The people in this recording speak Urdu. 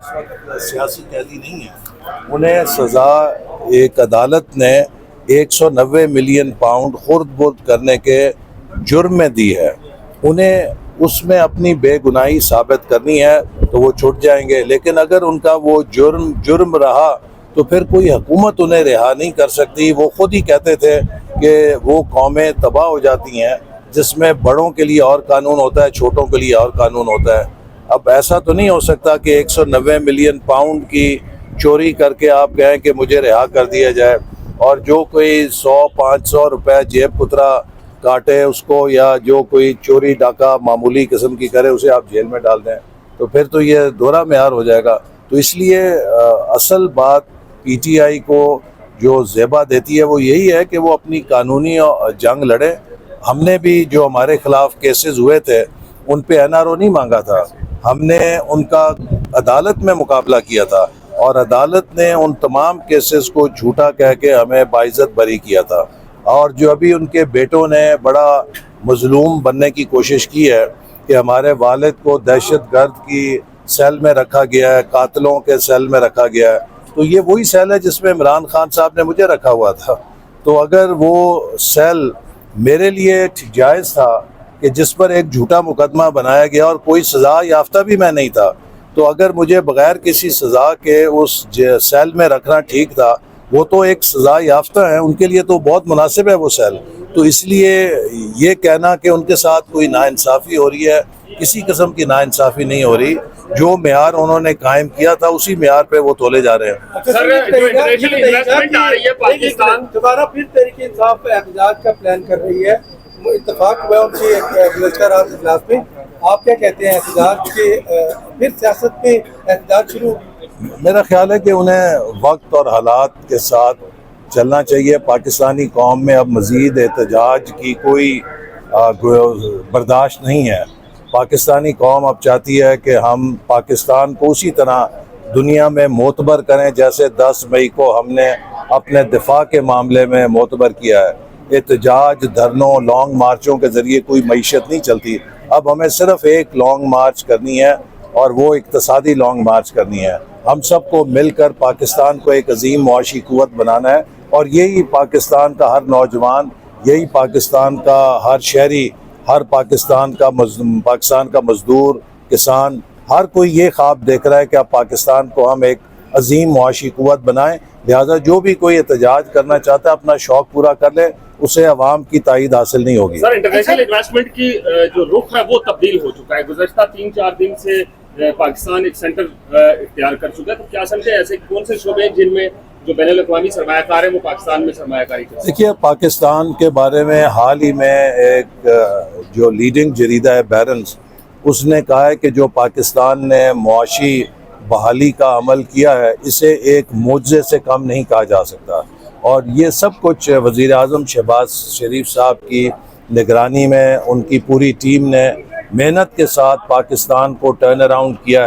اس وقت سیاسی قیدی نہیں ہیں، انہیں سزا ایک عدالت نے 190 ملین پاؤنڈ خرد برد کرنے کے جرم میں دی ہے. انہیں اس میں اپنی بے گناہی ثابت کرنی ہے تو وہ چھوٹ جائیں گے، لیکن اگر ان کا وہ جرم رہا تو پھر کوئی حکومت انہیں رہا نہیں کر سکتی. وہ خود ہی کہتے تھے کہ وہ قومیں تباہ ہو جاتی ہیں جس میں بڑوں کے لیے اور قانون ہوتا ہے، چھوٹوں کے لیے اور قانون ہوتا ہے. اب ایسا تو نہیں ہو سکتا کہ 190 ملین پاؤنڈ کی چوری کر کے آپ کہیں کہ مجھے رہا کر دیا جائے، اور جو کوئی 100-500 روپے جیب کترا کاٹے اس کو، یا جو کوئی چوری ڈاکہ معمولی قسم کی کرے اسے آپ جیل میں ڈال دیں، تو پھر تو یہ دوہرا معیار ہو جائے گا. تو اس لیے اصل بات پی ٹی آئی کو جو زیبا دیتی ہے وہ یہی ہے کہ وہ اپنی قانونی جنگ لڑے. ہم نے بھی جو ہمارے خلاف کیسز ہوئے تھے ان پہ این آر او نہیں مانگا تھا، ہم نے ان کا عدالت میں مقابلہ کیا تھا، اور عدالت نے ان تمام کیسز کو جھوٹا کہہ کے ہمیں باعزت بری کیا تھا. اور جو ابھی ان کے بیٹوں نے بڑا مظلوم بننے کی کوشش کی ہے کہ ہمارے والد کو دہشت گرد کی سیل میں رکھا گیا ہے، قاتلوں کے سیل میں رکھا گیا ہے، تو یہ وہی سیل ہے جس میں عمران خان صاحب نے مجھے رکھا ہوا تھا. تو اگر وہ سیل میرے لیے جائز تھا کہ جس پر ایک جھوٹا مقدمہ بنایا گیا اور کوئی سزا یافتہ بھی میں نہیں تھا، تو اگر مجھے بغیر کسی سزا کے اس سیل میں رکھنا ٹھیک تھا، وہ تو ایک سزا یافتہ ہیں، ان کے لیے تو بہت مناسب ہے وہ سیل. تو اس لیے یہ کہنا کہ ان کے ساتھ کوئی ناانصافی ہو رہی ہے، کسی قسم کی ناانصافی نہیں ہو رہی. جو معیار انہوں نے قائم کیا تھا اسی معیار پہ وہ تولے جا رہے ہیں. سر جو انٹرنیشنل انویسٹمنٹ آ رہی ہے پاکستان دوبارہ پھر تحریک انصاف پہ احتجاج کا پلان کر رہی ہے، اتفاق ہوا ان کی گزشتہ رات اجلاس میں، آپ کیا کہتے ہیں احتجاج کے پھر سیاست میں احتجاج شروع؟ میرا خیال ہے کہ انہیں وقت اور حالات کے ساتھ چلنا چاہیے. پاکستانی قوم میں اب مزید احتجاج کی کوئی برداشت نہیں ہے. پاکستانی قوم اب چاہتی ہے کہ ہم پاکستان کو اسی طرح دنیا میں معتبر کریں جیسے 10 مئی کو ہم نے اپنے دفاع کے معاملے میں معتبر کیا ہے. احتجاج، دھرنوں، لانگ مارچوں کے ذریعے کوئی معیشت نہیں چلتی. اب ہمیں صرف ایک لانگ مارچ کرنی ہے اور وہ اقتصادی لانگ مارچ کرنی ہے. ہم سب کو مل کر پاکستان کو ایک عظیم معاشی قوت بنانا ہے، اور یہی پاکستان کا ہر نوجوان، یہی پاکستان کا ہر شہری، ہر پاکستان کا مزدور، کسان، ہر کوئی یہ خواب دیکھ رہا ہے کہ اب پاکستان کو ہم ایک عظیم معاشی قوت بنائیں. لہذا جو بھی کوئی احتجاج کرنا چاہتا ہے اپنا شوق پورا کر لے، اسے عوام کی تائید حاصل نہیں ہوگی. سر انٹرنیشنل انویسٹمنٹ کی جو رخ ہے وہ تبدیل ہو چکا ہے. گزشتہ 3-4 دن سے پاکستان ایک سینٹر اختیار کر چکا ہے، تو کیا سمجھتے ہیں ایسے کون سے شعبے ہیں جن میں جو بین الاقوامی سرمایہ کار ہیں وہ پاکستان میں سرمایہ کاری کرتے ہیں؟ دیکھیے، پاکستان کے بارے میں حال ہی میں ایک جو لیڈنگ جریدہ ہے بیرنز، اس نے کہا ہے کہ جو پاکستان نے معاشی بحالی کا عمل کیا ہے اسے ایک معجزے سے کم نہیں کہا جا سکتا. اور یہ سب کچھ وزیر اعظم شہباز شریف صاحب کی نگرانی میں ان کی پوری ٹیم نے محنت کے ساتھ پاکستان کو ٹرن اراؤنڈ کیا ہے.